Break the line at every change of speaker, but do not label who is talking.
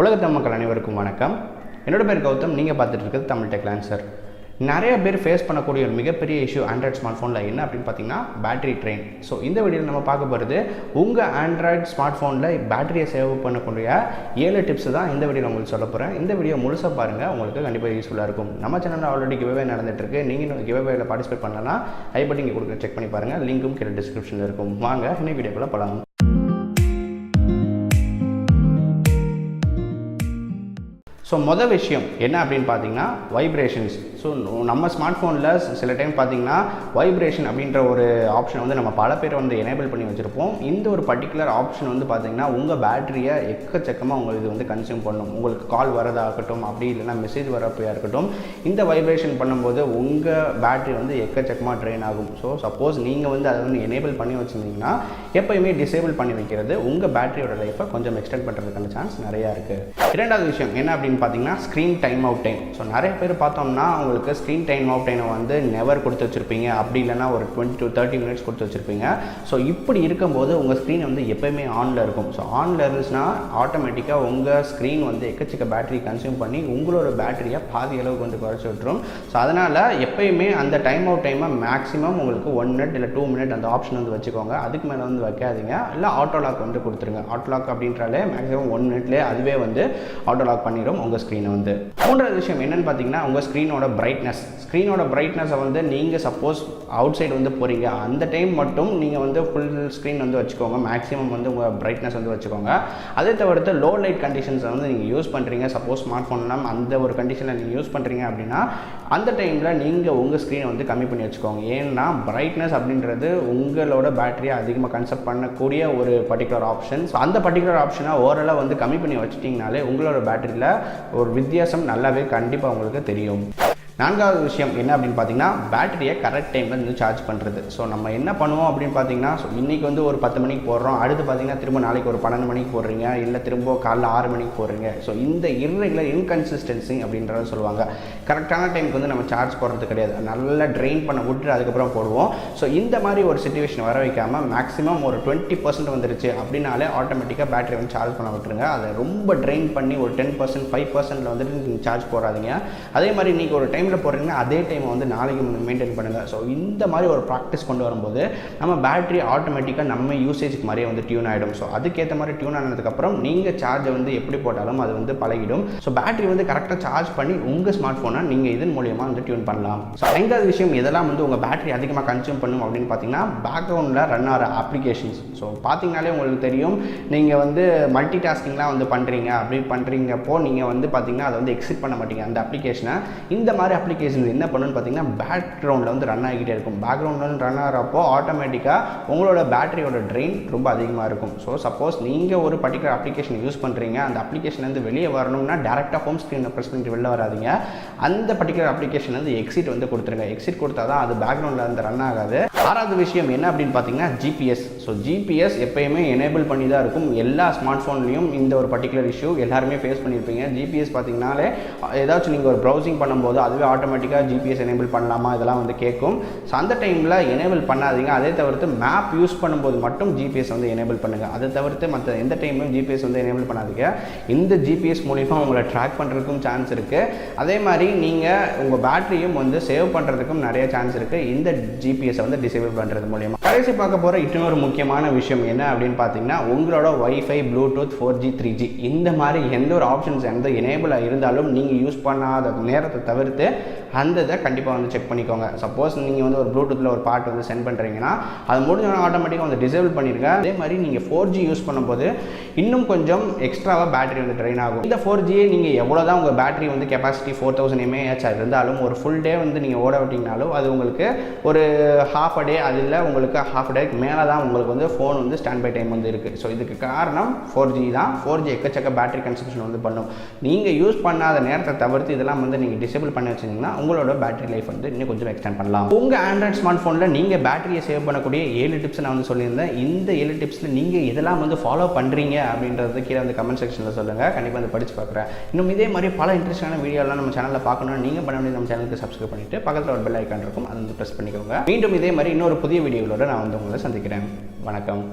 உலகத்தமிழ் மக்கள் அனைவருக்கும் வணக்கம். என்னோட பேர் கௌதம். நீங்கள் பார்த்துட்டு இருக்கிறது தமிழ் டெக்லான்சர். நிறைய பேர் ஃபேஸ் பண்ணக்கூடிய ஒரு மிகப்பெரிய இஷ்யூ ஆண்ட்ராய்ட் ஸ்மார்ட் ஃபோனில் என்ன அப்படின்னு பார்த்தீங்கன்னா பேட்டரி ட்ரெயின். ஸோ இந்த வீடியோவில் நம்ம பார்க்க போகிறது உங்கள் ஆண்ட்ராய்ட் ஸ்மார்ட் ஃபோனில் பேட்டரியை சேவ் பண்ணக்கூடிய 7 டிப்ஸ் தான் இந்த வீடியோவில் உங்களுக்கு சொல்ல போகிறேன். இந்த வீடியோ முழுசாக பாருங்கள், உங்களுக்கு கண்டிப்பாக யூஸ்ஃபுல்லாக இருக்கும். நம்ம சேனலில் ஆல்ரெடி கிவ்அவே நடந்துகிட்ருக்கு. நீங்கள் கிவ்அவேல பார்ட்டிசிபேட் பண்ணலன்னா ஐ பட்டி இங்கே கொடுக்க செக் பண்ணி பாருங்கள். லிங்க்கும் கீழே டிஸ்கிரிப்ஷனில் இருக்கும். வாங்க இன்னும் வீடியோக்குள்ளே போகலாம். ஸோ மொதல் விஷயம் என்ன அப்படின்னு பார்த்தீங்கன்னா வைப்ரேஷன்ஸ். ஸோ நம்ம ஸ்மார்ட் ஃபோனில் சில டைம் பார்த்தீங்கன்னா வைப்ரேஷன் அப்படின்ற ஒரு ஆப்ஷனை வந்து நம்ம பல பேர் வந்து எனேபிள் பண்ணி வச்சுருப்போம். இந்த ஒரு பர்டிகுலர் ஆப்ஷன் வந்து பார்த்தீங்கன்னா உங்கள் பேட்டரியை எக்கச்சக்கமாக உங்களுக்கு இது வந்து கன்சியூம் பண்ணும். உங்களுக்கு கால் வரதாக இருக்கட்டும், அப்படி இல்லைன்னா மெசேஜ் வரப்போயாக இருக்கட்டும், இந்த வைப்ரேஷன் பண்ணும்போது உங்கள் பேட்டரி வந்து எக்கச்சக்கமாக ட்ரெயின் ஆகும். ஸோ சப்போஸ் நீங்கள் வந்து அதை வந்து எனேபிள் பண்ணி வச்சுருந்தீங்கன்னா எப்போயுமே டிசேபிள் பண்ணி வைக்கிறது உங்கள் பேட்டரியோட லைஃப்பை கொஞ்சம் எக்ஸ்டெண்ட் பண்ணுறதுக்கான சான்ஸ் நிறையா இருக்குது. இரண்டாவது விஷயம் என்ன அப்படின்னு பார்த்தீங்கன்னா screen time out time. So நிறைய பேர் பார்த்தோம்னா உங்களுக்கு ஸ்க்ரீன் டைம் அவுட் டைமை வந்து நெவர் கொடுத்து வச்சுருப்பீங்க, அப்படி இல்லைனா ஒரு 20 to 30 minutes கொடுத்து வச்சுருப்பீங்க. ஸோ இப்படி இருக்கும்போது உங்கள் ஸ்க்ரீன் வந்து எப்போயுமே ஆனில் இருக்கும். ஸோ ஆனில் இருந்துச்சுன்னா ஆட்டோமேட்டிக்காக உங்கள் ஸ்க்ரீன் வந்து எக்கச்சக்க பேட்டரி கன்சியூம் பண்ணி உங்களோட பேட்டரியை பாதி அளவுக்கு வந்து குறைச்சி விட்டுரும். ஸோ அதனால் எப்போயுமே அந்த டைம் அவுட் டைமை மேக்ஸிமம் உங்களுக்கு 1 minute இல்லை 2 minutes அந்த ஆப்ஷன் வந்து வச்சுக்கோங்க. அதுக்கு மேலே வந்து வைக்காதீங்க. இல்லை ஆட்டோ லாக் வந்து கொடுத்துருங்க. ஆட்டோ லாக் அப்படின்றாலே மேக்ஸிமம் 1 minuteலேயே அதுவே வந்து ஆட்டோ லாக் பண்ணிடும் உங்கள் ஸ்க்ரீனை வந்து. மூன்றாவது விஷயம் என்னென்னு பார்த்தீங்கன்னா உங்கள் ஸ்க்ரீனோட ஸ்க்ரீனோட பிரைட்னஸை வந்து நீங்கள் சப்போஸ் அவுட் சைடு வந்து போகிறீங்க அந்த டைம் மட்டும் நீங்கள் வந்து ஃபுல் ஸ்க்ரீன் வந்து வச்சுக்கோங்க. மேக்ஸிமம் வந்து உங்கள் பிரைட்னஸ் வந்து வச்சுக்கோங்க. அதே தவிர்த்து லோ லைட் கண்டிஷன்ஸை வந்து நீங்கள் யூஸ் பண்ணுறீங்க, சப்போஸ் ஸ்மார்ட் ஃபோன்லாம் அந்த ஒரு கண்டிஷனில் நீங்கள் யூஸ் பண்ணுறீங்க அப்படின்னா அந்த டைமில் நீங்கள் உங்கள் ஸ்க்ரீனை வந்து கம்மி பண்ணி வச்சுக்கோங்க. ஏன்னா பிரைட்னஸ் அப்படின்றது உங்களோட பேட்டரியை அதிகமாக கன்சப்ட் பண்ணக்கூடிய ஒரு பர்டிகுலர் ஆப்ஷன். ஸோ அந்த பர்டிகுலர் ஆப்ஷனை ஓரளவு வந்து கம்மி பண்ணி வச்சுட்டிங்கனாலே உங்களோட பேட்டரியில் ஒரு வித்தியாசம் நல்லாவே கண்டிப்பாக உங்களுக்கு தெரியும். நான்காவது விஷயம் என்ன அப்படின்னு பார்த்தீங்கன்னா பேட்டரியை கரெக்ட் டைமில் வந்து சார்ஜ் பண்ணுறது. ஸோ நம்ம என்ன பண்ணுவோம் அப்படின்னு பார்த்தீங்கன்னா இன்றைக்கி வந்து ஒரு 10 மணிக்கு போடுறோம், அடுத்து பார்த்தீங்கன்னா திரும்ப நாளைக்கு ஒரு 12 மணிக்கு போடுறீங்க, இல்லை திரும்ப காலைல 6 மணிக்கு போடுறீங்க. ஸோ இந்த இர்ரெகுலர் இன்கன்சிஸ்டன்சி அப்படின்றத சொல்லுவாங்க. கரெக்டான டைமுக்கு வந்து நம்ம சார்ஜ் போடுறது கிடையாது, நல்லா ட்ரெயின் பண்ண விட்டு அதுக்கப்புறம் போடுவோம். ஸோ இந்த மாதிரி ஒரு சிச்சுவேஷன் வர வைக்காமல் மேக்ஸிமம் ஒரு 20% வந்துருச்சு அப்படின்னாலே ஆட்டோமேட்டிக்காக பேட்டரி வந்து சார்ஜ் பண்ண விட்டுருங்க. அதை ரொம்ப ட்ரெயின் பண்ணி ஒரு 10% 5% வந்துட்டு நீங்கள் சார்ஜ் போடாதீங்க. அதே மாதிரி இன்றைக்கி ஒரு டைமில் போடுறீங்கன்னா அதே டைமை வந்து நாளைக்கு மெயின்டைன் பண்ணுங்கள். ஸோ இந்த மாதிரி ஒரு ப்ராக்டிஸ் கொண்டு வரும்போது நம்ம பேட்டரி ஆட்டோமேட்டிக்காக நம்ம யூசேஜுக்கு மாதிரியே வந்து டியூன் ஆகிடும். ஸோ அதுக்கேற்ற மாதிரி டியூன் ஆனதுக்கப்புறம் நீங்கள் சார்ஜை வந்து எப்படி போட்டாலும் அது வந்து பழகிடும். ஸோ பேட்டரி வந்து கரெக்டாக சார்ஜ் பண்ணி உங்கள் ஸ்மார்ட் ஃபோனை நீங்கள் இதன் மூலியமாக வந்து டியூன் பண்ணலாம். ஸோ ஐந்தாவது விஷயம் இதெல்லாம் வந்து உங்கள் பேட்டரி அதிகமாக கன்சியூம் பண்ணும் அப்படின்னு பார்த்தீங்கன்னா பேக்ரவுண்டில் ரன் ஆகிற அப்ளிகேஷன்ஸ். ஸோ பார்த்தீங்கனாலே உங்களுக்கு தெரியும், நீங்கள் வந்து மல்டி டாஸ்கிங்லாம் வந்து பண்ணுறீங்க, அப்படி பண்ணுறீங்கப்போ நீங்கள் வந்து பார்த்தீங்கன்னா அதை வந்து எக்ஸிட் பண்ண மாட்டீங்க அந்த அப்ளிகேஷனை. இந்த மாதிரி அப்ளிகேஷன் என்ன பண்ணுன்னு பார்த்தீங்கன்னா பேக்ரவுண்டில் வந்து ரன் ஆகிக்கிட்டே இருக்கும். பேக்ரவுண்டில் ரன் ஆகிறப்போ ஆட்டோமேட்டிக்காக உங்களோட பேட்டரியோட ட்ரெயின் ரொம்ப அதிகமாக இருக்கும். ஸோ சப்போஸ் நீங்கள் ஒரு பர்டிகுலர் அப்ளிகேஷன் யூஸ் பண்ணுறீங்க, அந்த அப்ளிகேஷன்லேருந்து வெளியே வரணும்னா டேரெக்டாக ஹோம் ஸ்க்ரீனை ப்ரெஸ் பண்ணிட்டு வெளில வராதிங்க. அந்த பர்டிகுலர் அப்ளிகேஷன் வந்து எக்ஸிட் வந்து கொடுத்துருங்க. எக்ஸிட் கொடுத்தா தான் அது பேக்ரவுண்டில் வந்து ரன் ஆகாது. ஆறாவது விஷயம் என்ன அப்படின்னு பார்த்தீங்கன்னா ஜிபிஎஸ். ஸோ ஜிபிஎஸ் எப்போயுமே எனேபிள் பண்ணி தான் இருக்கும். எல்லா ஸ்மார்ட் ஃபோன்லேயும் இந்த ஒரு பர்டிகுலர் இஷ்யூ எல்லாருமே ஃபேஸ் பண்ணியிருப்பீங்க. ஜிபிஎஸ் பார்த்தீங்கன்னாலே ஏதாச்சும் நீங்கள் ஒரு ப்ரௌசிங் பண்ணும்போது அதுவே ஆட்டோமேட்டிக்காக ஜிபிஎஸ் எனேபிள் பண்ணலாமா இதெல்லாம் வந்து கேட்கும். ஸோ அந்த டைமில் எனேபிள் பண்ணாதீங்க. அதே தவிர்த்து மேப் யூஸ் பண்ணும்போது மட்டும் ஜிபிஎஸ் வந்து எனேபிள் பண்ணுங்கள். அதை தவிர்த்து மற்ற எந்த டைம்லையும் ஜிபிஎஸ் வந்து எனேபிள் பண்ணாதீங்க. இந்த ஜிபிஎஸ் மூலிமா உங்களை ட்ராக் பண்ணுறதுக்கும் சான்ஸ் இருக்குது. அதே மாதிரி நீங்கள் உங்கள் பேட்டரியும் வந்து சேவ் பண்ணுறதுக்கும் நிறைய சான்ஸ் இருக்குது இந்த ஜிபிஎஸை வந்து டிசேபிள் பண்ணுறது மூலிமா. கடைசி பார்க்க போகிற இன்னொரு முக்கியமான விஷயம் என்ன அப்படின்னு பார்த்தீங்கன்னா உங்களோட வைஃபை, ப்ளூடூத், 4G 3G இந்த மாதிரி எந்த ஒரு ஆப்ஷன்ஸ் எந்த எனேபிளாக இருந்தாலும் நீங்கள் யூஸ் பண்ணாத நேரத்தை தவிர்த்து அந்த இதை கண்டிப்பாக வந்து செக் பண்ணிக்கோங்க. சப்போஸ் நீங்கள் வந்து ஒரு ப்ளூடூத்தில் ஒரு பாட்டு வந்து சென்ட் பண்ணுறீங்கன்னா அது முடிஞ்சோன்னா ஆட்டோமேட்டிக்காக வந்து டிசேபிள் பண்ணிடுங்க. அதே மாதிரி நீங்கள் 4G யூஸ் பண்ணும்போது இன்னும் கொஞ்சம் எக்ஸ்ட்ராவாக பேட்டரி வந்து ட்ரெயின் ஆகும். இந்த 4Gயை நீங்கள் எவ்வளோ தான் உங்கள் பேட்டரி வந்து கெப்பாசிட்டி 4000 mAh இருந்தாலும் ஒரு ஃபுல் டே வந்து நீங்கள் ஓட விட்டிங்கனாலும் அது உங்களுக்கு ஒரு half a day, அதில் உங்களுக்கு half a டேக்கு மேலே தான் உங்களுக்கு வந்து ஃபோன் வந்து ஸ்டாண்ட் பை டைம் வந்து இருக்குது. ஸோ இதுக்கு காரணம் 4G தான். 4G எக்கச்சக்க பேட்டரி கன்சம்ஷன் வந்து பண்ணும். நீங்கள் யூஸ் பண்ணாத நேரத்தை தவிர்த்து இதெல்லாம் வந்து நீங்கள் டிசேபிள் பண்ணி வச்சிங்கன்னா உங்களோட பேட்டரி லைஃப் வந்து இன்னும் கொஞ்சம் எக்ஸ்டெண்ட் பண்ணலாம். உங்கள் ஆண்ட்ராய்ட் ஸ்மார்ட் ஃபோனில் நீங்கள் பேட்டரியை சேவ் பண்ணக்கூடிய 7 டிப்ஸ் நான் வந்து சொல்லியிருந்தேன். இந்த 7 டிப்ஸில் நீங்கள் இதெல்லாம் வந்து ஃபாலோ பண்ணுறீங்க அப்படின்றது கீழே வந்து கமெண்ட் செக்ஷனில் சொல்லுங்கள். கண்டிப்பாக வந்து படித்து பார்க்குறேன். இன்னும் இதே மாதிரி பல இன்ட்ரெஸ்டான வீடியோலாம் நம்ம சேனலில் பார்க்கணும்னு நீங்கள் பண்ண வேண்டிய நம்ம சேனலுக்கு சப்ஸ்கிரைப் பண்ணிவிட்டு பக்கத்தில் ஒரு பெல் ஐக்கான் இருக்கும், அதை வந்து ப்ரெஸ் பண்ணிக்கோங்க. மீண்டும் இதே மாதிரி இன்னொரு புதிய வீடியோவோட நான் வந்து உங்களை சந்திக்கிறேன். வணக்கம்.